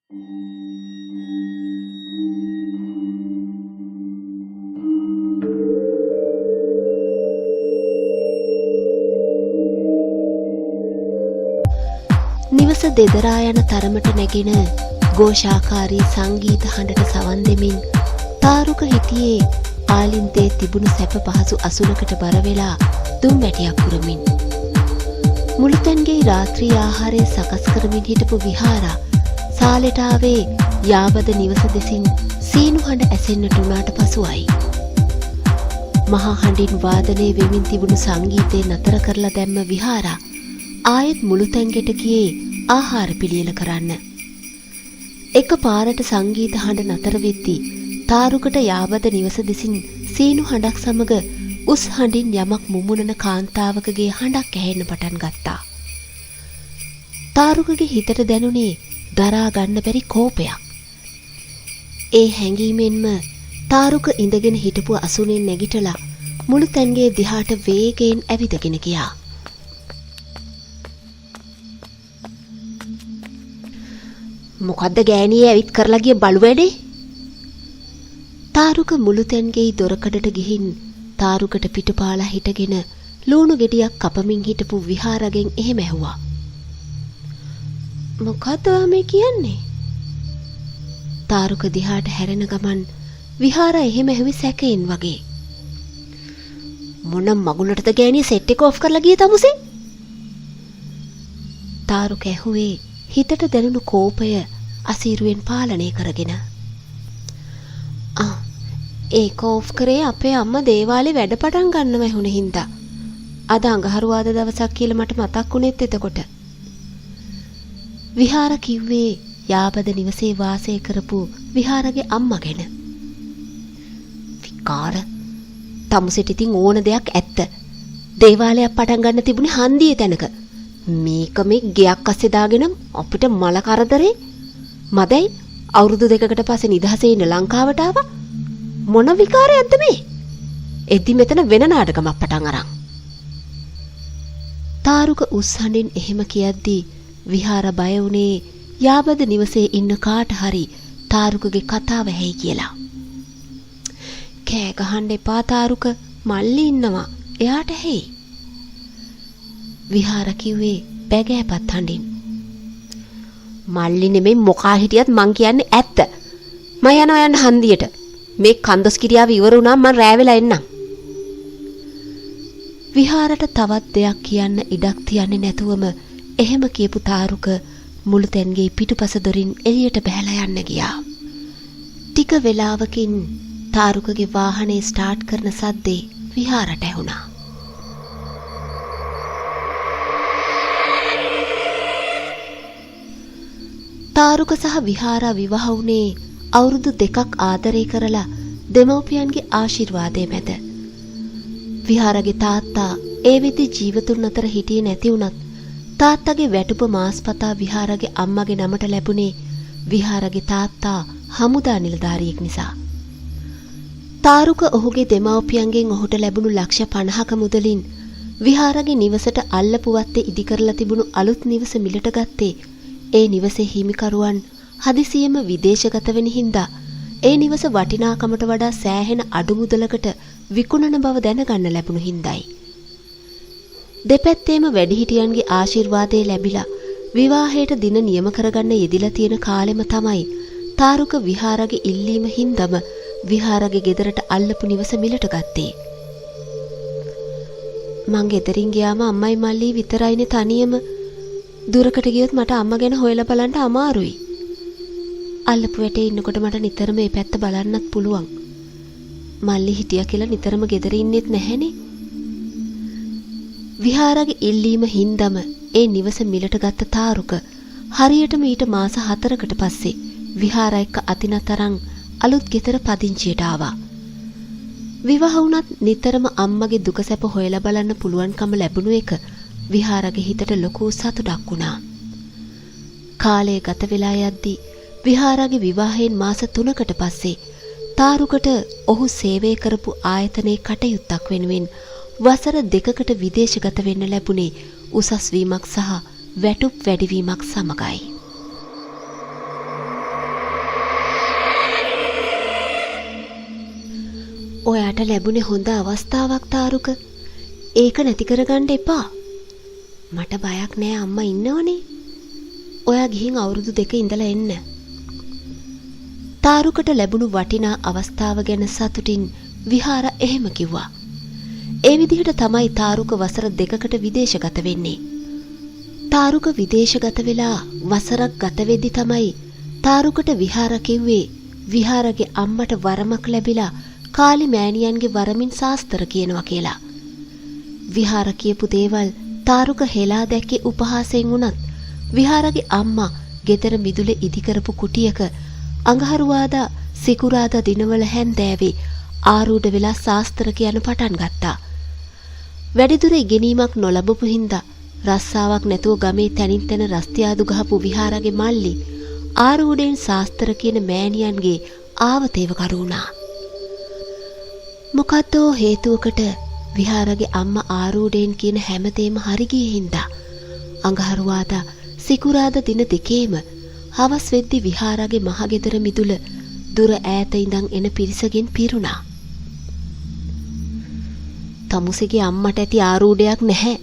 නිවස දෙදරා යන තරමට නැගෙන ഘോഷාකාරී සංගීත හඬට සවන් දෙමින් තාරුක හිටියේ ආලින්දේ තිබුණු සැප පහසු අසුනකට බර වෙලා දුම් වැටියක් පුරමින්. මුළුතැන්ගේ රාත්‍රී ආහාරය සකස් කරමින් හිටපු විහාරා සාලෙට ආවේ යාබද නිවස දෙසින් සීනු හඬ ඇසෙන්නට උනාට පසුවයි. මහා හඬින් වාදනය වෙමින් තිබුණු සංගීතය නතර කරලා දැම්ම විහාරා ආයෙත් මුළුතැන්ගෙට ගියේ ආහාර පිළියෙල කරන්න. එක පාරට සංගීත හඬ නතර වෙද්දී තාරුකට යාබද නිවස දෙසින් සීනු හඬක් සමග උස් හඬින් යමක් මුමුණන කාන්තාවකගේ හඬක් ඇහෙන්න පටන් ගත්තා. තාරුකගේ හිතට දැනුනේ දරා ගන්න බැරි කෝපයක්. ඒ හැඟීමෙන්ම තාරුක ඉඳගෙන හිටපු අසුනෙන් නැගිටලා මුළුතැන්ගේ දිහාට වේගයෙන් ඇවිදගෙන ගියා. මොකද්ද ගෑණියේ ඇවිත් කරලා ගිය බලු වැඩේ? තාරුක මුළුතැන්ගේ දොරකඩට ගිහින් තාරුකට පිටුපාලා හිටගෙන ලූණු ගෙඩියක් කපමින් හිටපු විහාරගෙන් එහෙම ඇහුවා. මොකද්ද මේ කියන්නේ? තාරුක දිහාට හැරෙන ගමන් විහාර එහෙම ඇහුවේ සැකයෙන් වගේ. මොන මගුලටද ගෑණිය සෙට් එක ඔෆ් කරලා ගියේ තමුසේ? තාරුක ඇහුවේ හිතට දැනුණු කෝපය අසීරුවෙන් පාලනය කරගෙන. ඒක ඔෆ් කරේ අපේ අම්මා දේවාලේ වැඩ පටන් ගන්නව ඇහුනේ හින්දා. අද අඟහරුවාද දවසක් කියලා මට මතක් වුණෙත් එතකොට. විහාර කිව්වේ යාබද නිවසේ වාසය කරපු විහාරගේ අම්මා ගැන. විකාර තමුසෙට ඉතින් ඕන දෙයක් ඇත්ත. දේවාලයක් පටන් ගන්න තිබුණේ හන්දියේ තැනක. මේක මේ ගෙයක් අස්සේ දාගෙන අපිට මල කරදරේ. මදයි අවුරුදු දෙකකට පස්සේ නිදහසේ ඉන්න ලංකාවට ආවා. මොන විකාරයක්ද මේ? එද්දි මෙතන වෙන නාටකමක් පටන් අරන්. තාරුක උස් හඬින් එහෙම කියද්දී විහාර බය වුණේ යාබද නිවසේ ඉන්න කාට හරි තාරුකගේ කතාව ඇහි කියලා. කෑ ගහන්න එපා තාරුක, මල්ලි ඉන්නවා. එයාට ඇහි. විහාර කිව්වේ බැගෑපත් හඬින්. මල්ලි නෙමෙයි මොකා හිටියත් මං කියන්නේ ඇත්ත. මම යනවා යන්න හන්දියට. මේ කන්දොස් කිරියාව ඉවර වුණාම මං රෑ වෙලා එන්නම්. විහාරට තවත් දෙයක් කියන්න ඉඩක් තියන්නේ නැතුවම එහෙම කියපු තාරුක මුළුතැන්ගේ පිටුපස දොරින් එළියට බහැලා යන්න ගියා. ටික වෙලාවකින් තාරුකගේ වාහනේ ස්ටාර්ට් කරන සද්දේ විහාරට ඇහුණා. තාරුක සහ විහාරා විවාහ වුණේ අවුරුදු 2ක් ආදරය කරලා දෙමව්පියන්ගේ ආශිර්වාදය මැද. විහාරගේ තාත්තා ඒ වෙද්දි ජීවතුන් අතර හිටියේ නැති වුණත් තාත්තගේ වැටුප මාස්පතා විහාරගේ අම්මගේ නමට ලැබුණේ විහාරගේ තාත්තා හමුදා නිලධාරියෙක් නිසා. තාරුක ඔහුගේ දෙමව්පියන්ගෙන් ඔහුට ලැබුණු ලක්ෂ 50ක මුදලින් විහාරගේ නිවසට අල්ලපු වත්තේ ඉදි කරලා තිබුණු අලුත් නිවස මිලට ගත්තේ. ඒ නිවසේ හිමිකරුවන් හදිසියෙම විදේශගත වෙන හින්දා ඒ නිවස වටිනාකමට වඩා සෑහෙන අඩු මුදලකට විකුණන බව දැනගන්න ලැබුණු හින්දායි. දෙපැත්තේම වැඩිහිටියන්ගේ ආශිර්වාදය ලැබිලා විවාහයට දින නියම කරගන්න යෙදිලා තියෙන කාලෙම තමයි තාරුක විහාරගේ ඉල්ලීම හින්දම විහාරගේ ගෙදරට අල්ලපු නිවස මිලට ගත්තේ. මං ගෙදරින් ගියාම අම්මයි මල්ලි විතරයිනේ තනියම. දුරකට ගියොත් මට අම්මා ගැන හොයලා බලන්න අමාරුයි. අල්ලපු වැටේ ඉන්නකොට මට නිතරම මේ පැත්ත බලන්නත් පුළුවන්. මල්ලි හිටියා කියලා නිතරම ගෙදර ඉන්නෙත් නැහැනේ. විහාරගේ ඉල්ලීම හින්දම ඒ නිවස මිලට ගත්ත තාරුක හරියටම ඊට මාස 4කට පස්සේ විහාර එක්ක අතිනතරන් අලුත් ගෙදර පදිංචියට ආවා. විවාහ වුණත් නිතරම අම්මගේ දුක සැප හොයලා බලන්න පුළුවන්කම ලැබුණු එක විහාරගේ හිතට ලොකු සතුටක් වුණා. කාලය ගත වෙලා යද්දී විහාරගේ විවාහයෙන් මාස 3කට පස්සේ තාරුකට ඔහු සේවය කරපු ආයතනයේ කටයුත්තක් වෙනුවෙන් වසර 2කට විදේශගත වෙන්න ලැබුණේ උසස් වීමක් සහ වැටුප් වැඩිවීමක් සමගයි. ඔයාට ලැබුණේ හොඳ අවස්ථාවක් තාරුක. ඒක නැති කරගන්න එපා. මට බයක් නෑ අම්මා ඉන්නවනේ. ඔයා ගිහින් අවුරුදු 2 ඉඳලා එන්න. තාරුකට ලැබුණු වටිනා අවස්ථාව ගැන සතුටින් විහාර එහෙම කිව්වා. ඒ විදිහට තමයි තාරුක වසර 2කට විදේශගත වෙන්නේ. තාරුක විදේශගත වෙලා වසරක් ගත වෙද්දි තමයි තාරුකට විහාර කිව්වේ විහාරගේ අම්මට වරමක් ලැබිලා කාලි මෑණියන්ගේ වරමින් සාස්තර කියනවා කියලා. විහාර කියපු දේවල් තාරුක හෙලා දැක්කේ උපහාසයෙන් වුණත් විහාරගේ අම්මා ගෙදර මිදුලේ ඉදි කරපු කුටියක අඟහරුවාදා සිකුරාදා දිනවල හැන්දෑවේ ආරූඪ වෙලා ශාස්ත්‍ර කියන පටන් ගත්තා. වැඩිදුර ඉගෙනීමක් නොලබපු හින්දා රස්සාවක් නැතුව ගමේ තනින් තන රස්තියාදු ගහපු විහාරගේ මල්ලි ආරූඪයෙන් ශාස්ත්‍ර කියන මෑණියන්ගේ ආවතේවකරු වුණා. මොකද්දෝ හේතුවකට විහාරගේ අම්මා ආරූඪයෙන් කියන හැමතේම හරි ගියේ හින්දා අඟහරුවාදා සිකුරාදා දින දෙකේම හවස් වෙද්දි විහාරගේ මහගෙදර මිදුල දුර ඈත ඉඳන් එන පිරිසකින් පිරුණා. තමුසේගේ අම්මට ඇති ආරූඪයක් නැහැ.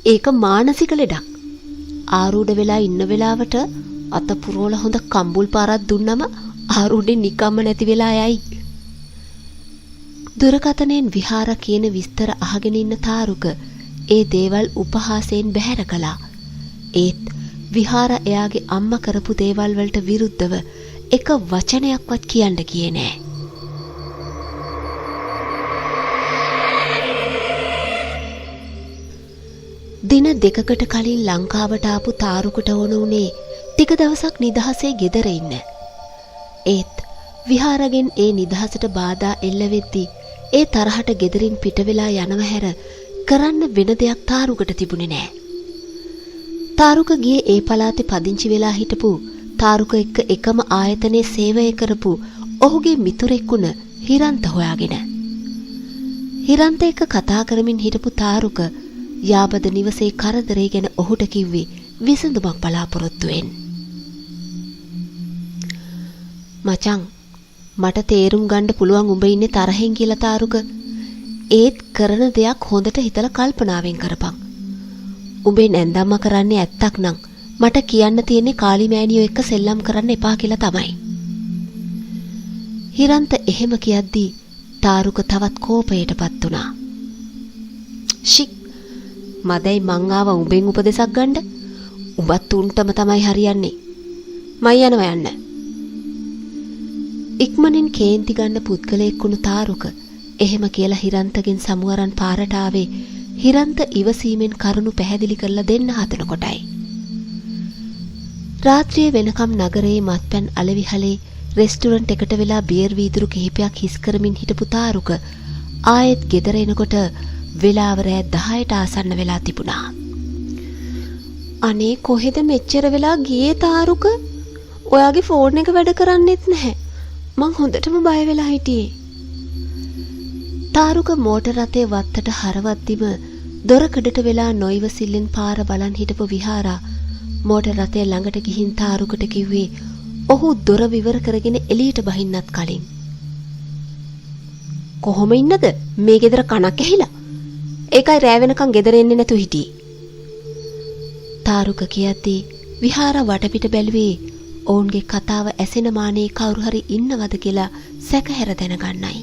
ඒක මානසික ලෙඩක්. ආරූඪ වෙලා ඉන්න වෙලාවට අත පුරවල හොඳ කම්බුල් පාරක් දුන්නම ආරූඪෙන් නිකම්ම නැති වෙලා යයි. දුරකථනයෙන් විහාර කියන විස්තර අහගෙන ඉන්න තාරුක ඒ දේවල් උපහාසයෙන් බැහැර කළා. ඒත් විහාර එයාගේ අම්මා කරපු දේවල් වලට විරුද්ධව එක වචනයක්වත් කියන්න ගියේ නෑ. දින දෙකකට කලින් ලංකාවට ආපු තාරුකට ඕන උනේ ටික දවසක් නිදහසේ ගෙදර ඉන්න. ඒත් විහාරගෙන් ඒ නිදහසට බාධා එල්ල වෙද්දී ඒ තරහට ගෙදරින් පිට වෙලා යනව හැර කරන්න වෙන දෙයක් තාරුකට තිබුණේ නෑ. තාරුක ගියේ ඒ පළාතේ පදිංචි වෙලා හිටපු තාරුක එක්ක එකම ආයතනයේ සේවය කරපු ඔහුගේ මිතුරෙක්ුණ හිරන්ත හොයාගෙන. හිරන්ත එක්ක කතා කරමින් හිටපු තාරුක යාබද නිවසේ කරදරේ ගැන ඔහුට කිව්වේ විසඳුමක් බලාපොරොත්තුවෙන්. මචං මට තේරුම් ගන්න පුළුවන් උඹ ඉන්නේ තරහෙන් කියලා තාරුක. ඒත් කරන දෙයක් හොඳට හිතලා කල්පනාවෙන් කරපන්. උඹේ නැන්දම්ම කරන්නේ ඇත්තක් නම් මට කියන්න තියෙන්නේ කාලි මෑණියෝ එක්ක සෙල්ලම් කරන්න එපා කියලා තමයි. හිරන්ත එහෙම කියද්දී තාරුක තවත් කෝපයටපත් වුණා. ෂික් මදයි මං ආව උඹෙන් උපදෙසක් ගන්න. උඹත් උන්ටම තමයි හරියන්නේ. මයි යනවා යන්න. ඉක්මනින් කේන්ති ගන්න පුද්ගලයෙක්ුණු තාරුක එහෙම කියලා හිරන්තගෙන් සමුවරන් පාරට ආවේ හිරන්ත ඉවසීමෙන් කරුණු පැහැදිලි කරලා දෙන්න හදන කොටයි. රාත්‍රියේ වෙනකම් නගරයේ මත්පැන් අලවිහලේ රෙස්ටුරන්ට් එකට වෙලා බියර් වීදුරු කිහිපයක් හිස් කරමින් හිටපු තාරුක ආයෙත් ගෙදර එනකොට වෙලාව රෑ 10ට ආසන්න වෙලා තිබුණා. අනේ කොහෙද මෙච්චර වෙලා ගියේ තාරුක? ඔයාගේ ෆෝන් එක වැඩ කරන්නේත් නැහැ. මං හොඳටම බය වෙලා හිටියේ. තාරුක මෝටර රථයේ වත්තට හරවද්දිම දොරකඩට වෙලා නොයිවසිල්ලෙන් පාර බලන් හිටපු විහාරා මෝටර රථය ළඟට ගිහින් තාරුකට කිව්වේ ඔහු දොර විවර කරගෙන එළියට බහින්නත් කලින්. කොහොම ඉන්නද? මේ ගෙදර කණක් ඇහිලා. ඒකයි රෑ වෙනකන් ගෙදර එන්නේ නැතු හිටියේ. තාරුක කියද්දී විහාරා වටපිට බැලුවේ ඔවුන්ගේ කතාව ඇසෙන මානේ කවුරු හරි ඉන්නවද කියලා සැකහැර දැනගන්නයි.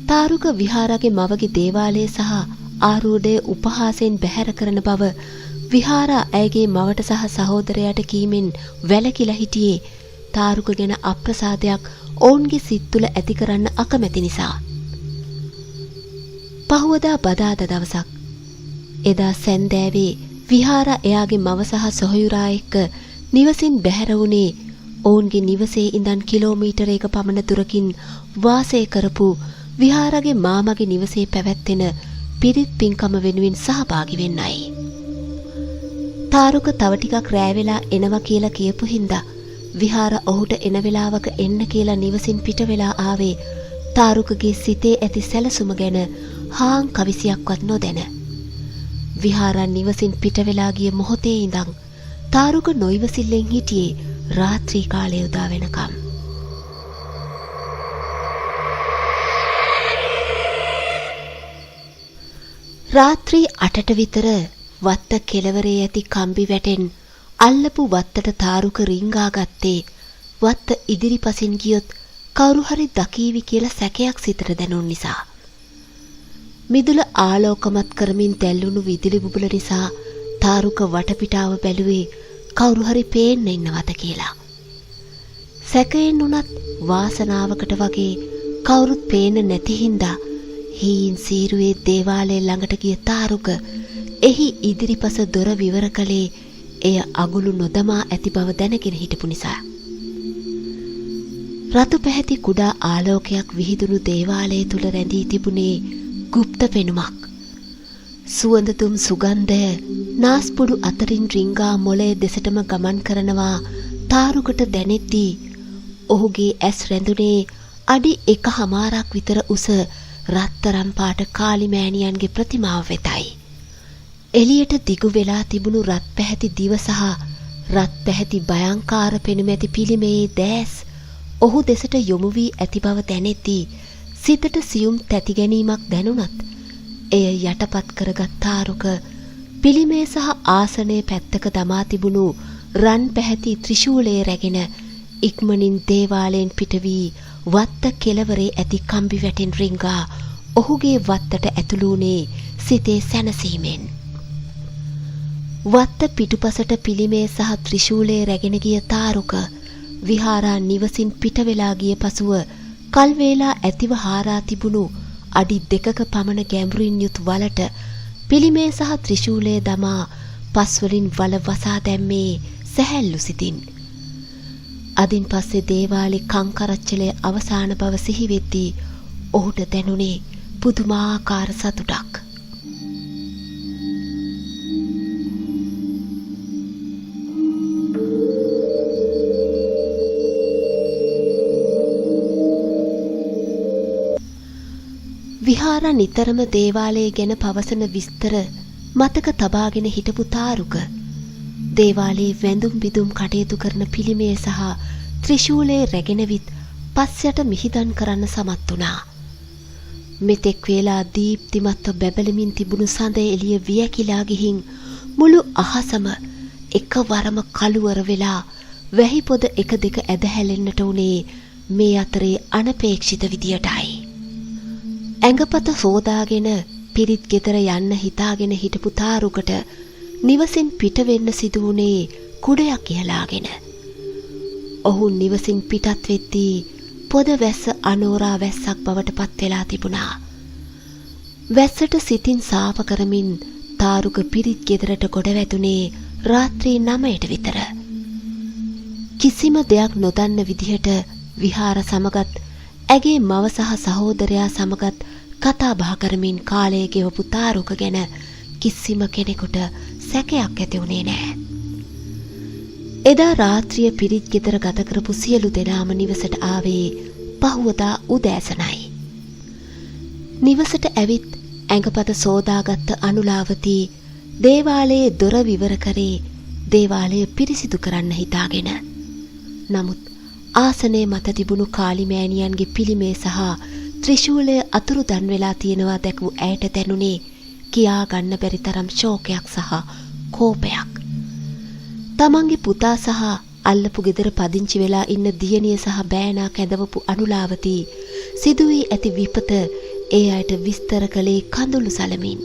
තාරුක විහාරගේ මවගේ දේවාලය සහ ආරූඪය උපහාසයෙන් බැහැර කරන බව විහාරා ඇයගේ මවට සහ සහෝදරයාට කීමෙන් වැළකීලා හිටියේ තාරුක ගැන අප්‍රසාදයක් ඔවුන්ගේ සිත් තුළ ඇති කරන්න අකමැති නිසා. පහුවදා බදාදා දවසක් එදා සැන්දෑවේ විහාරා එයාගේ මව සහ සොහොයුරා එක්ක නිවසින් බැහැර වුණේ ඔවුන්ගේ නිවසේ ඉඳන් කිලෝමීටරයක පමණ දුරකින් වාසය කරපු විහාරගේ මාමගේ නිවසේ පැවැත්වෙන පිරිත් පින්කම වෙනුවෙන් සහභාගී වෙන්නයි. තාරුක තව ටිකක් රෑ වෙලා එනවා කියලා කියපු හින්දා විහාර ඔහුට එන වෙලාවක එන්න කියලා නිවසින් පිට වෙලා ආවේ තාරුකගේ සිතේ ඇති සැලසුම ගැන හාන් කවිසියක්වත් නොදැන. විහාරා නිවසින් පිට වෙලා ගිය මොහොතේ ඉඳන් තාරුක නොයිවසිල්ලෙන් හිටියේ රාත්‍රී කාලය උදා වෙනකම්. රාත්‍රී 8ට විතර වත්ත කෙළවරේ ඇති කම්බි වැටෙන් අල්ලපු වත්තට තාරුක රිංගා ගත්තේ වත්ත ඉදිරිපසින් ගියොත් කවුරු හරි දකීවි කියලා සැකයක් සිතට දැනුන නිසා. මිදුල ආලෝකමත් කරමින් දැල්ලුණු විදුලි බුබුල නිසා තාරුක වටපිටාව බැලුවේ කවුරු හරි පේන්න ඉන්නවද කියලා. සැකයෙන් උනත් වාසනාවකට වගේ කවුරුත් පේන්න නැති හින්දා හීන් සීරුවේ දේවාලය ළඟට ගිය තාරුක එහි ඉදිරිපස දොර විවර කළේ එය අගුළු නොදමා ඇති බව දැනගෙන හිටපු නිසා. රතු පැහැති කුඩා ආලෝකයක් විහිදුණු දේවාලය තුල රැඳී තිබුණේ গুপ্ত පෙනුමක්. සුවඳතුම් සුගන්ධය නාස්පුඩු අතරින් රිංගා මොළය දෙසටම ගමන් කරනවා තාරුකට දැනෙද්දී ඔහුගේ ඇස් රැඳුනේ අඩි 1.5ක් විතර උස රත්තරන් පාට කාලිමෑණියන්ගේ ප්‍රතිමාව වෙතයි. එළියට දිගු වෙලා තිබුණු රත් පැහැති දිව සහ රත් පැහැති භයංකාර පෙනුම ඇති පිළිමයේ දැස් ඔහු දෙසට යොමු වී ඇති බව දැනෙද්දී සිතට සියුම් තැති ගැනීමක් දැනුණත් එය යටපත් කරගත් තාරුක පිළිමේ සහ ආසනයේ පැත්තක දමා තිබුණු රන් පැහැති ත්‍රිශූලයේ රැගෙන ඉක්මනින් දේවාලයෙන් පිට වී වත්ත කෙළවරේ ඇති කම්බි වැටෙන් රිංගා ඔහුගේ වත්තට ඇතුළු වුණේ සිතේ සැනසීමෙන්. වත්ත පිටුපසට පිළිමේ සහ ත්‍රිශූලයේ රැගෙන ගිය තාරුක විහාරා නිවසින් පිට වෙලා ගිය පසුව කල් වේලා ඇතිව හාරා තිබුණු අඩි 2ක පමණ ගැඹුරින් යුත් වලට පිළිමේ සහ ත්‍රිශූලයේ දමා පස්වලින් වල වසා දැම්මේ සැහැල්ලු සිතින්. අදින් පස්සේ දේවාලේ කංකරච්චලේ අවසාන බව සිහි වෙද්දී ඔහුට දැනුනේ පුදුමාකාර සතුටක්. විහාර නිතරම දේවාලය ගැන පවසන විස්තර මතක තබාගෙන හිටපු තාරුක දේවාලයේ වැඳුම් බිඳුම් කටයුතු කරන පිළිමය සහ ත්‍රිශූලයේ රැගෙනවිත් පස්යට මිහිදන් කරන්න සමත් වුණා. මෙතෙක් වේලා දීප්තිමත්ව බැබලමින් තිබුණු සඳ එළිය වියකිලා ගිහින් මුළු අහසම එකවරම කළුවර වෙලා වැහි පොද එක දෙක ඇද හැලෙන්නට උනේ මේ අතරේ අනපේක්ෂිත විදියටයි. ඇඟපත සෝදාගෙන පිරිත් ගෙදර යන්න හිතාගෙන හිටපු තාරුකට නිවසින් පිට වෙන්න සිදු වුණේ කුඩයක් ඉහලාගෙන. ඔහු නිවසින් පිටත් වෙද්දී පොද වැස්ස අනෝරා වැස්සක් බවට පත් වෙලා තිබුණා. වැස්සට සිතින් සාප කරමින් තාරුක පිරිත් ගෙදරට ගොඩ වැදුනේ රාත්‍රී 9ට විතර. කිසිම දෙයක් නොදන්න විදිහට විහාර සමගත් ඇගේ මව සහ සහෝදරයා සමගත් කතා බහ කරමින් කාලය ගෙවපු තාරුක ගැන කිසිම කෙනෙකුට සැකයක් ඇති වුණේ නැහැ. එදා රාත්‍රිය පිරිත් ගෙදර ගත කරපු සියලු දෙනාම නිවසට ආවේ පහුවදා උදෑසනයි. නිවසට ඇවිත් ඇඟපත සෝදාගත්ත අනුලාවතී දේවාලයේ දොර විවර කරේ දේවාලය පිරිසිදු කරන්න හිතාගෙන. නමුත් ආසනයේ මත තිබුණු කාලිමෑණියන්ගේ පිළිමේ සහ ත්‍රිශූලය අතුරුදන් වෙලා තියෙනවා දැකූ ඇයට දැනුනේ කියා ගන්න බැරි තරම් ශෝකයක් සහ කෝපයක්. තමන්ගේ පුතා සහ අල්ලපු ගෙදර පදිංචි වෙලා ඉන්න දියණිය සහ බෑනා කැඳවපු අනුලාවතී සිදුවී ඇති විපත ඒ අයට විස්තර කළේ කඳුළු සලමින්.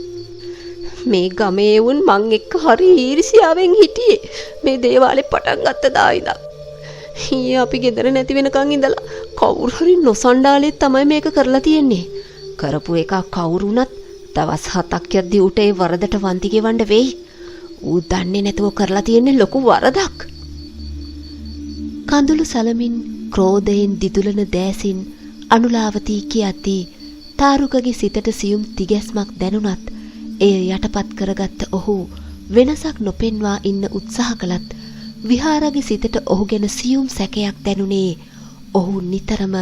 මේ ගමේ වුන් මං එක්ක හරි ඊර්ෂ්‍යාවෙන් හිටියේ මේ දේවාලේ පටන් ගත්ත දා ඉඳන්. ඊයේ අපි ගෙදර නැති වෙනකන් ඉඳලා කවුරු හරි නොසණ්ඩාලෙත් තමයි මේක කරලා තියෙන්නේ. කරපු එක කවුරු වුණත් දවස් 7ක් යද්දී උට ඒ වරදට වන්දි ගෙවන්න වෙයි. ඌ දන්නේ නැතුව කරලා තියෙන්නේ ලොකු වරදක්. කඳුළු සලමින් ක්‍රෝධයෙන් දිදුලන දෑසින් අනුලාවතී කියද්දී තාරුකගේ සිතට සියුම් තිගැස්මක් දැනුණත් එය යටපත් කරගත්ත ඔහු වෙනසක් නොපෙන්වා ඉන්න උත්සාහ කළත් විහාරගේ සිතට ඔහු ගැන සියුම් සැකයක් දැනුනේ ඔහු නිතරම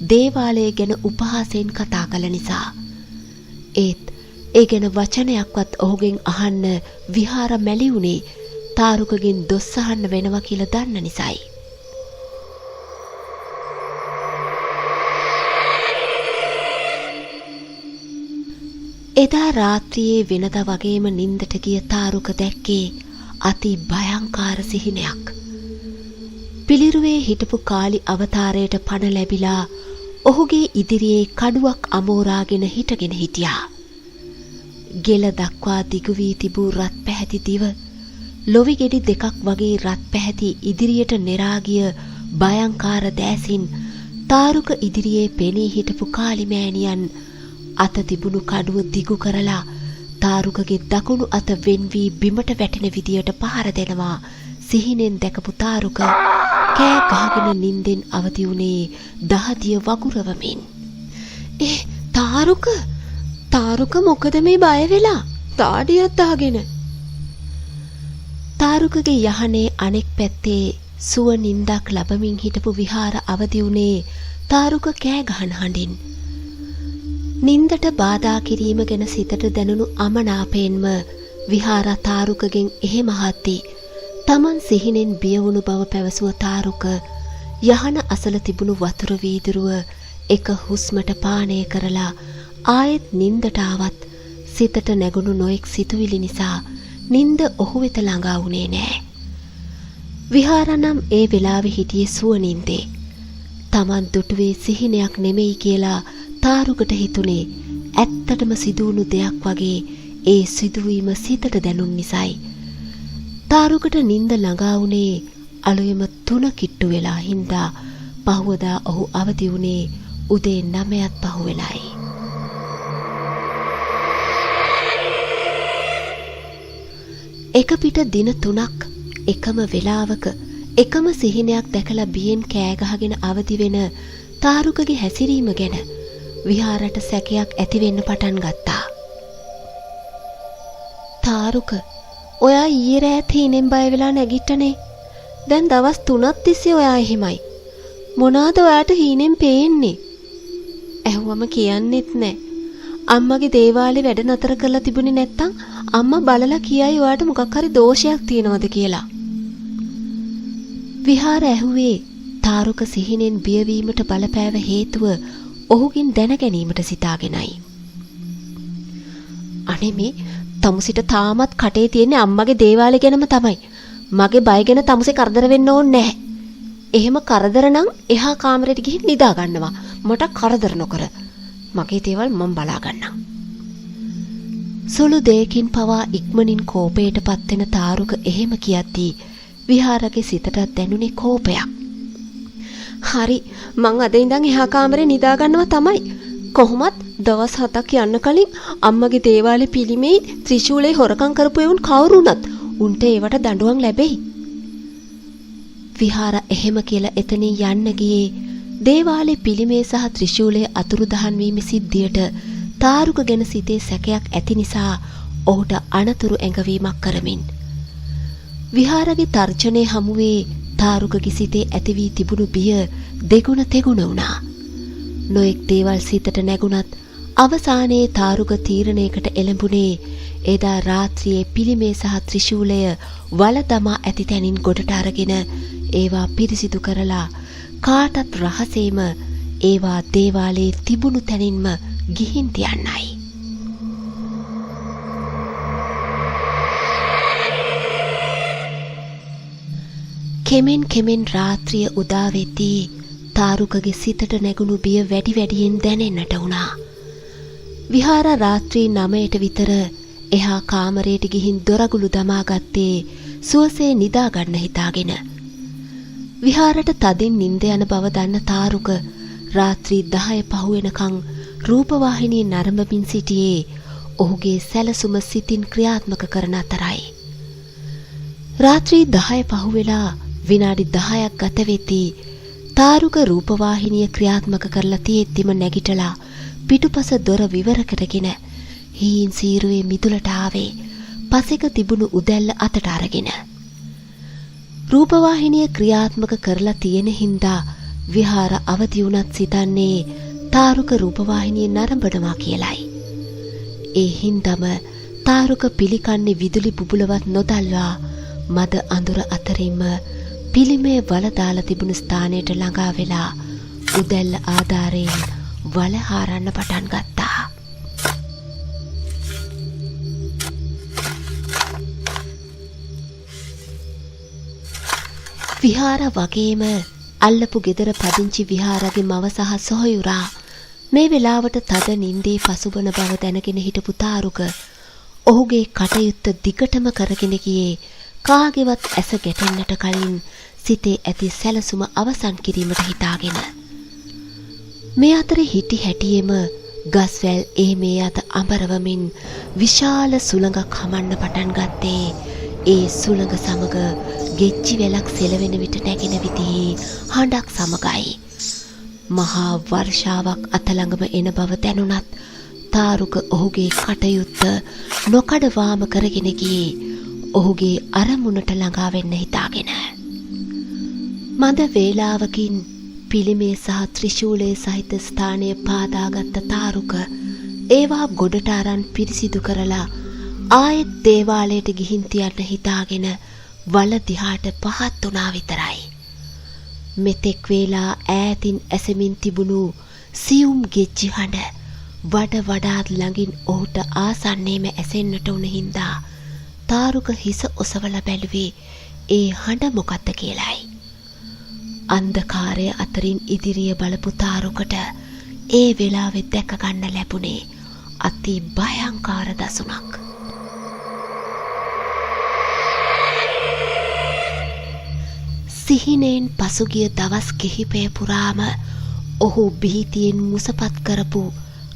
දේවාලය ගැන උපහාසයෙන් කතා කළ නිසා. ඒත් ඒ ගැන වචනයක්වත් ඔහුගෙන් අහන්න විහාර මැලි වුණේ තාරුකගෙන් දොස් අහන්න වෙනවා කියලා දන්න නිසායි. එදා රාත්‍රියේ වෙනද වගේම නින්දට ගිය තාරුක දැක්කේ අති භයංකාර සිහිනයක්. පිළිරුවේ හිටපු කාලි අවතාරයට පණ ලැබිලා ඔහුගේ ඉදිරියේ කඩුවක් අමෝරාගෙන හිටගෙන හිටියා. ගෙල දක්වා දිගු වී තිබූ රත් පැහැති දිව ලොවි ගෙඩි දෙකක් වගේ රත් පැහැති ඉදිරියට නෙරා ගිය භයංකාර දෑසින් තාරුක ඉදිරියේ පෙනී හිටපු කාලිමෑණියන් අත තිබුණු කඩුව දිගු කරලා තාරුකගේ දකුණු අත වෙන් වී බිමට වැටෙන විදියට පහර දෙනවා. සිහිනෙන් දැකපු තාරුක කෑ ගහගෙන නින්දෙන් අවදි වුණේ දහදිය වගුරවමින්. තාරුක මොකද මේ බය වෙලා? තාඩියක් දාගෙන. තාරුකගේ යහනේ අනෙක් පැත්තේ සුව නින්දක් ලබමින් හිටපු විහාර අවදි වුණේ තාරුක කෑ ගහන හඬින්. නින්දට බාධා කිරීම ගැන සිතට දැනුණු අමනාපයෙන්ම විහාර තාරුකගෙන් එහෙම හත්ති. තමන් සිහිනෙන් බියවුණු බව පැවසුව තාරුක යහන අසල තිබුණු වතුර වීදුරුව එක හුස්මට පානය කරලා ආයෙත් නින්දට ආවත් සිතට නැගුණු නොයෙක් සිතුවිලි නිසා නින්ද ඔහු වෙත ළඟා වුණේ නෑ. විහාරනම් ඒ වෙලාවේ හිටියේ සුව නින්දේ. තමන් දුටුවේ සිහිනයක් නෙමෙයි කියලා තාරුකට හිතුනේ ඇත්තටම සිදුවුණු දෙයක් වගේ ඒ සිදුවීම සිතට දැනුන් නිසායි. තාරුකට නින්ද ළඟා වුණේ අලුයම 3 කිට්ටු වෙලා හින්දා පහවදා ඔහු අවදි වුණේ උදේ 9ත් පහුවෙලයි. එක පිට දින 3ක් එකම වෙලාවක එකම සිහිනයක් දැකලා බියෙන් කෑ ගහගෙන අවදි වෙන තාරුකගේ හැසිරීම ගැන විහාරට සැකයක් ඇති වෙන්න පටන් ගත්තා. තාරුක, ඔයා ඊයේ රෑත් හීනෙන් බය වෙලා නැගිට්ටනේ. දැන් දවස් 3ක් තිස්සේ ඔයා එහෙමයි. මොනවාද ඔයාට හීනෙන් පේන්නේ? ඇහුවම කියන්නෙත් නෑ. අම්මගේ දේවාලේ වැඩ නතර කරලා තිබුණේ නැත්තම් අම්මා බලලා කියයි ඔයාට මොකක් හරි දෝෂයක් තියෙනවද කියලා. විහාර ඇහුවේ තාරුක සිහිනෙන් බියවීමට බලපෑව හේතුව ඔහුගෙන් දැන ගැනීමට සිතාගෙනයි. අනේ මේ තමුසිට තාමත් කටේ තියෙන අම්මගේ දේවාලේ ගැනම තමයි. මගේ බය ගැන තමුසේ කරදර වෙන්න ඕනේ නැහැ. එහෙම කරදර නම් එහා කාමරේට ගිහින් නිදා ගන්නවා. මට කරදර නොකර. මගේ දේවල් මම බලා ගන්නම්. සුළු දෙයකින් පවා ඉක්මනින් කෝපයටපත් වෙන තාරුක එහෙම කියද්දී විහාරගේ සිතට දැනුනේ කෝපයක්. හරි, මං අද ඉඳන් එහා කාමරේ නිදා ගන්නවා තමයි. කොහොමත් දවස් 7ක් යන්න කලින් අම්මගේ දේවාලේ පිළිමේ ත්‍රිශූලේ හොරකම් කරපු එවුන් කවුරු වුණත් උන්ට ඒවට දඬුවම් ලැබෙයි. විහාර එහෙම කියලා එතනින් යන්න ගියේ දේවාලේ පිළිමේ සහ ත්‍රිශූලයේ අතුරුදහන් වීම සිද්ධියට තාරුක ගැන සිතේ සැකයක් ඇති නිසා ඔහුට අනතුරු ඇඟවීමක් කරමින්. විහාරගේ තර්ජනයේ හමුවේ තාරුකගේ සිතේ ඇති වී තිබුණු බිය දෙගුණ තෙගුණ වුණා. නොඑක් දේවල් සිතට නැගුණත් අවසානයේ තාරුක තීරණයකට එළඹුණේ එදා රාත්‍රියේ පිළිමේ සහ ත්‍රිශූලය වල දමා ඇති තැනින් ගොඩට අරගෙන ඒවා පිරිසිදු කරලා කාටත් රහසේම ඒවා දේවාලයේ තිබුණු තැනින්ම ගිහින් තියන්නයි. කෙමෙන් රාත්‍රිය උදා වෙද්දී තාරුකගේ සිතට නැගුණු බිය වැඩි වැඩියෙන් දැනෙන්නට වුණා. විහාර රාත්‍රී 9ට විතර එහා කාමරයට ගිහින් දොරගුළු දමා ගත්තේ සුවසේ නිදා ගන්න හිතාගෙන. විහාරට තදින් නිින්ද යන බව දන්න තාරුක රාත්‍රී 10 පහුවෙනකන් රූපවාහිනියේ නරඹමින් සිටියේ ඔහුගේ සැලසුම සිතින් ක්‍රියාත්මක කරන අතරයි. රාත්‍රී 10 පහුවෙලා විනාඩි 10ක් ගත වෙද්දී තාරුක රූපවාහිනිය ක්‍රියාත්මක කරලා තියෙද්දිම නැගිටලා පිටුපස දොර විවර කරගෙන හීන් සීරුවේ මිදුලට ආවේ පසෙක තිබුණු උදැල්ල අතට අරගෙන. රූපවාහිනිය ක්‍රියාත්මක කරලා තියෙන හින්දා විහාර අවදි වුණත් සිතන්නේ තාරුක රූපවාහිනිය නරඹනවා කියලයි. ඒ හින්දම තාරුක පිළිකන්නේ විදුලි බුබුලවත් නොදල්වා මද අඳුර අතරින්ම පිළිමේ වල දාලා තිබුණු ස්ථානයට ළඟා වෙලා උදැල්ල ආධාරයෙන් වල හාරන්න පටන් ගත්තා. විහාර වගේම අල්ලපු ගෙදර පදිංචි විහාරගේ මව සහ සොහොයුරා මේ වෙලාවට තද නින්දේ පසුබන බව දැනගෙන හිටපු තාරුක ඔහුගේ කටයුත්ත දිගටම කරගෙන ගියේ කාගේවත් ඇස ගැටෙන්නට කලින් සිතේ ඇති සැලසුම අවසන් කිරීමට හිතාගෙන. මේ අතරේ හිටි හැටියෙම ගස්වැල් ඒ මේ අත අඹරවමින් විශාල සුළඟක් හමන්න පටන් ගත්තේ. ඒ සුළඟ සමග ගෙච්චි වැලක් සෙලවෙන විට නැගෙන විදිහේ හඬක් සමගයි. මහා වර්ෂාවක් අතළඟම එන බව දැනුණත් තාරුක ඔහුගේ කටයුත්ත නොකඩවාම කරගෙන ගියේ ඔහුගේ අරමුණට ළඟා වෙන්න හිතාගෙන. මඳ වේලාවකින් පිළිමේ සහ ත්‍රිශූලයේ සහිත ස්ථානයේ පාදාගත් තාරුක ඒවා ගොඩට අරන් පිරිසිදු කරලා ආයෙත් දේවාලයට ගිහින් තියන්න හිතාගෙන වල දිහාට පහත් වුණා විතරයි. මෙතෙක් වේලා ඈතින් ඇසෙමින් තිබුණු සියුම් ගෙච්චි හඬ වඩ වඩාත් ළඟින් ඔහුට ආසන්නයේම ඇසෙන්නට උන හින්දා තාරුක හිස ඔසවලා බැලුවේ ඒ හඬ මොකක්ද කියලායි. අන්ධකාරය අතරින් ඉදිරිය බලපු තාරුකට ඒ වෙලාවෙ දැක ගන්න ලැබුණේ අති භයංකාර දසුණක්. සිහිනෙන් පසුගිය දවස් කිහිපය පුරාම ඔහු බිහිතියෙන් මුසපත් කරපු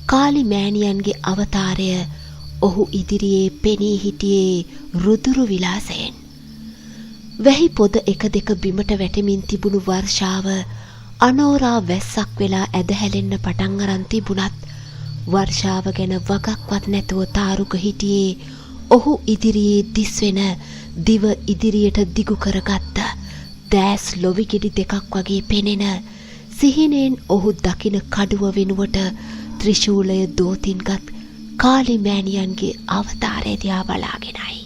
කාලි මෑණියන්ගේ අවතාරය ඔහු ඉදිරියේ පෙනී හිටියේ රුදුරු විලාසයෙන්. වැහි පොද එක දෙක බිමට වැටෙමින් තිබුණු වර්ෂාව අනෝරා වැස්සක් වෙලා ඇදහැලෙන්න පටන් අරන් තිබුණත් වර්ෂාව ගැන වගක්වත් නැතුව තාරුක හිටියේ ඔහු ඉදිරියේ දිස්වෙන දිව ඉදිරියට දිගු කරගත්ත දැස් ලොවිගෙඩි දෙකක් වගේ පෙනෙන සිහිනෙන් ඔහු දකින කඩුව වෙනුවට ත්‍රිශූලය දෝතින්ගත් කාලි මෑණියන්ගේ අවතාරය දිහා බලාගෙනයි.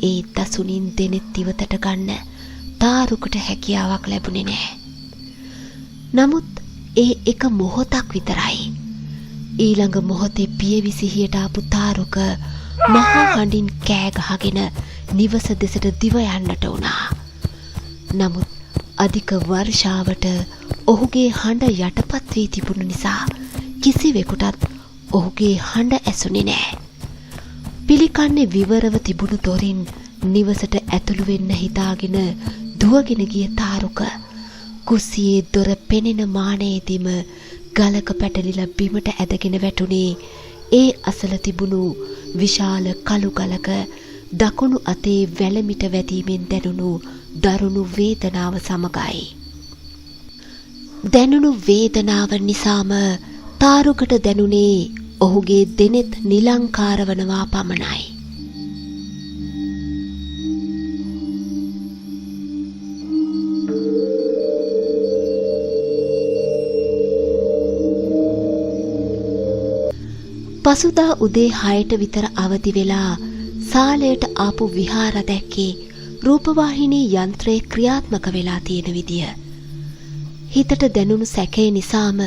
ඒ දසුනින් දෙනෙත් ඉවතට ගන්න තාරුකට හැකියාවක් ලැබුණේ නැහැ. නමුත් ඒ එක මොහොතක් විතරයි. ඊළඟ මොහොතේ පියවි සිහියට ආපු තාරුක මහා හඬින් කෑ ගහගෙන නිවස දෙසට දිව යන්නට වුණා. නමුත් අධික වර්ෂාවට ඔහුගේ හඬ යටපත් වී තිබුණු නිසා කිසිවෙකුටත් ඔහුගේ හඬ ඇසුනේ නැහැ. පිළිකන්නේ විවරව තිබුණු දොරින් නිවසට ඇතුළු වෙන්න හිතාගෙන දුවගෙන ගිය තාරුක කුස්සියේ දොර පෙනෙන මානයේදීම ගලක පැටලිලා බිමට ඇදගෙන වැටුනේ ඒ අසල තිබුණු විශාල කළු ගලක දකුණු අතේ වැලමිට වැදීමෙන් දැනුණු දරුණු වේදනාව සමගයි. දැනුණු වේදනාව නිසාම තාරුකට දැනුනේ ඔහුගේ දෙනෙත් නිලංකාර වනවා පමණයි. පසුදා උදේ 6ට විතර අවදි වෙලා සාලයට ආපු විහාර දැක්කේ රූපවාහිනී යන්ත්‍රයේ ක්‍රියාත්මක වෙලා තියෙන විදිය. හිතට දැනුණු සැකේ නිසාම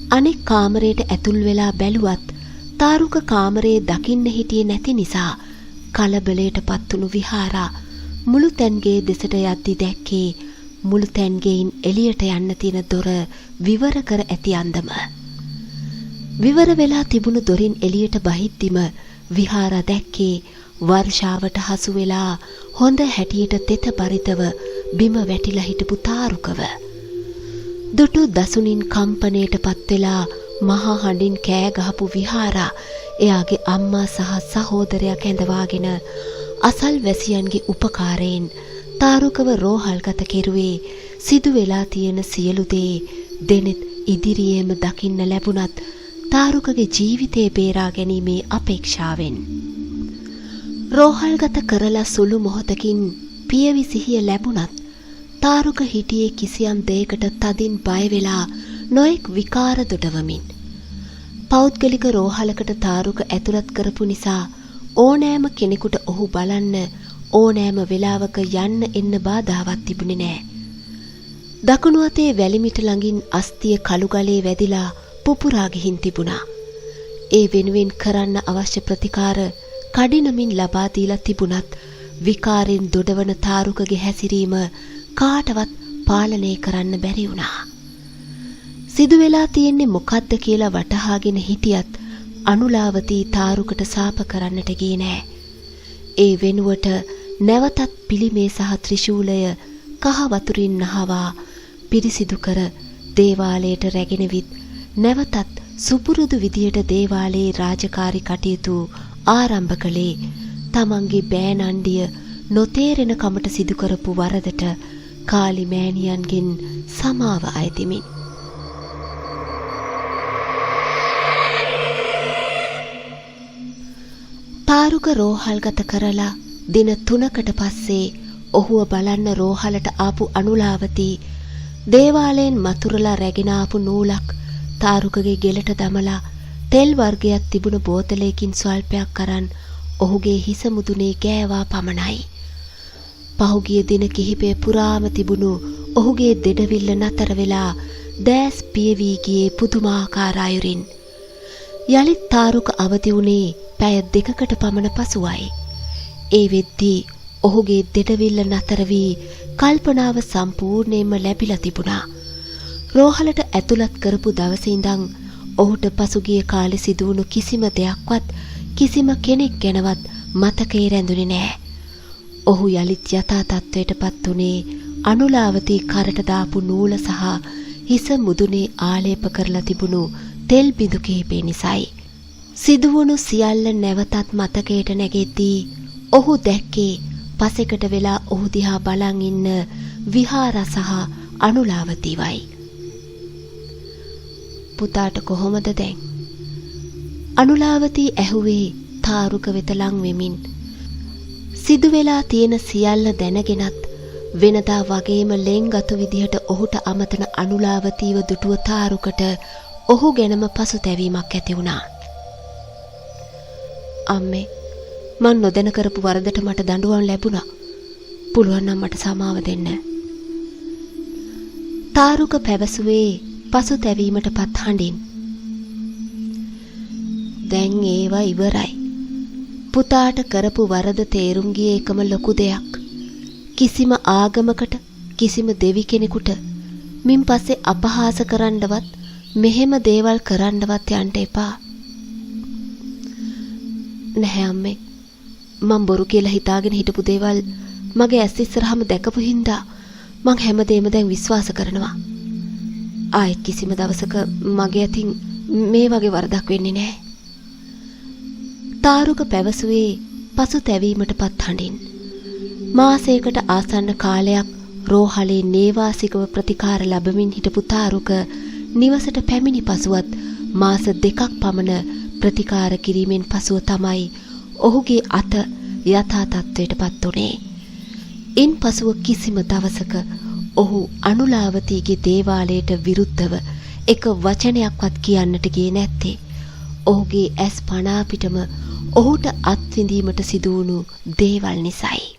අනෙක් කාමරයට ඇතුල් වෙලා බැලුවත් තාරුක කාමරයේ දකින්න හිටියේ නැති නිසා කලබලයට පත්තුණු විහාරා මුළු තැන්ගේ දෙසට යද්දි දැක්කේ මුළු තැන්ගෙයින් එළියට යන්න තියෙන දොර විවර කර ඇති අන්දම. විවර වෙලා තිබුණු දොරින් එළියට බහිද්දිම විහාරා දැක්කේ වර්ෂාවට හසු වෙලා හොඳ හැටියට තෙත පරිතව බිම වැටිලා හිටපු තාරුකව. දුටු දසුනින් කම්පණයට පත් වෙලා මහා හඬින් කෑ ගහපු විහාරා එයාගේ අම්මා සහ සහෝදරයා කැඳවාගෙන අසල්වැසියන්ගේ උපකාරයෙන් තාරුකව රෝහල්ගත කෙරුවේ සිදු වෙලා තියෙන සියලු දේ දෙනෙත් ඉදිරියේම දකින්න ලැබුණත් තාරුකගේ ජීවිතේ බේරා ගැනීමේ අපේක්ෂාවෙන්. රෝහල්ගත කරලා සුළු මොහොතකින් පියවි සිහිය ලැබුණත් තාරුක හිටියේ කිසියම් දෙයකට තදින් බය වෙලා නොඑක් විකාර දොඩවමින්. පෞද්ගලික රෝහලකට තාරුක ඇතුළත් කරපු නිසා ඕනෑම කෙනෙකුට ඔහු බලන්න ඕනෑම වෙලාවක යන්න එන්න බාධාවක් තිබුණේ නැහැ. දකුණු අතේ වැලිමිට ළඟින් අස්තිය කළු ගලේ වැදිලා පුපුරා ගිහින් තිබුණා. ඒ වෙනුවෙන් කරන්න අවශ්‍ය ප්‍රතිකාර කඩිනමින් ලබා දීලා තිබුණත් විකාරෙන් දොඩවන තාරුකගේ හැසිරීම කාටවත් පාලනය කරන්න බැරි වුණා. සිදු වෙලා තියෙන්නේ මොකද්ද කියලා වටහාගෙන හිටියත් අනුලාවතී තාරුකට සාප කරන්නට ගියේ නෑ. ඒ වෙනුවට නැවතත් පිළිමේ සහ ත්‍රිශූලය කහ වතුරින් නහවා පිරිසිදු කර දේවාලයට රැගෙන විත් නැවතත් සුපුරුදු විදියට දේවාලයේ රාජකාරී කටයුතු ආරම්භ කළේ තමන්ගේ බෑනණ්ඩිය නොතේරෙන කමට සිදු කරපු වරදට කාලි මෑණියන්ගෙන් සමාව අයදිමින්. තාරුක රෝහල්ගත කරලා දින 3කට පස්සේ ඔහුව බලන්න රෝහලට ආපු අනුලාවතී දේවාලයෙන් මතුරලා රැගෙන ආපු නූලක් තාරුකගේ ගෙලට දමලා තෙල් වර්ගයක් තිබුණ බෝතලයකින් ස්වල්පයක් අරන් ඔහුගේ හිස මුදුනේ ගෑවා පමණයි. පහුගිය දින කිහිපය පුරාම තිබුණු ඔහුගේ දෙඩවිල්ල නතර වෙලා දැස් පියවී ගියේ පුදුමාකාර අයුරින්. යලිත් තාරුක අවදි වුණේ පැය 2කට පමණ පසුවයි. ඒ වෙද්දී ඔහුගේ දෙඩවිල්ල නතර වී කල්පනාව සම්පූර්ණයෙන්ම ලැබිලා තිබුණා. රෝහලට ඇතුළත් කරපු දවසේ ඉඳන් ඔහුට පසුගිය කාලේ සිදු වුණු කිසිම දෙයක්වත් කිසිම කෙනෙක් ගැනවත් මතකේ රැඳුනේ නැහැ. ඔහු යලිත් යථා තත්වයටපත් උනේ අනුලාවතී කරට දාපු නූල සහ හිස මුදුනේ ආලේප කරලා තිබුණු තෙල් බිඳු කිහිපේ නිසායි. සිදුවුණු සියල්ල නැවතත් මතකයට නැගෙද්දී ඔහු දැක්කේ පසෙකට වෙලා ඔහු දිහා බලන් ඉන්න විහාර සහ අනුලාවතීවයි. පුතාට කොහොමද දැන්? අනුලාවතී ඇහුවේ තාරුක වෙත ලං වෙමින්. සිදු වෙලා තියෙන සියල්ල දැනගෙනත් වෙනදා වගේම ලෙන්ගතු විදිහට ඔහුට අමතන අනුලාවතීව දුටුව තාරුකට ඔහු ගැනම පසුතැවීමක් ඇති වුණා. අම්මේ, මං නොදැන කරපු වරදට මට දඬුවම් ලැබුණා. පුළුවන් නම් මට සමාව දෙන්න. තාරුක පැවසුවේ පසුතැවීමටපත් හඬින්. දැන් ඒවා ඉවරයි. පුතාට කරපු වරද තේරුම් ගියේ එකම ලොකු දෙයක්. කිසිම ආගමකට කිසිම දෙවි කෙනෙකුට මින් පස්සේ අපහාස කරන්නවත් මෙහෙම දේවල් කරන්නවත් යන්න එපා. නැහැ අම්මේ, මං බොරු කියලා හිතාගෙන හිටපු දේවල් මගේ ඇස් ඉස්සරහම දැකපු හින්දා මං හැමදේම දැන් විශ්වාස කරනවා. ආයෙත් කිසිම දවසක මගේ අතින් මේ වගේ වරදක් වෙන්නේ නැහැ. තාරුක පැවසුවේ පසුතැවීමටපත් හඬින්. මාසයකට ආසන්න කාලයක් රෝහලේ නේවාසිකව ප්‍රතිකාර ලැබමින් හිටපු තාරුක නිවසට පැමිණි පසුවත් මාස 2ක් පමණ ප්‍රතිකාර කිරීමෙන් පසුව තමයි ඔහුගේ අත යථා තත්ත්වයටපත් උනේ. ඉන් පසුව කිසිම දවසක ඔහු අනුලාවතීගේ දේවාලයට විරුද්ධව එක වචනයක්වත් කියන්නට ගියේ නැත්තේ ඔහුගේ ඇස් පනා පිටම ඔහුට අත්විඳීමට සිදු වුණු දේවල් නිසායි.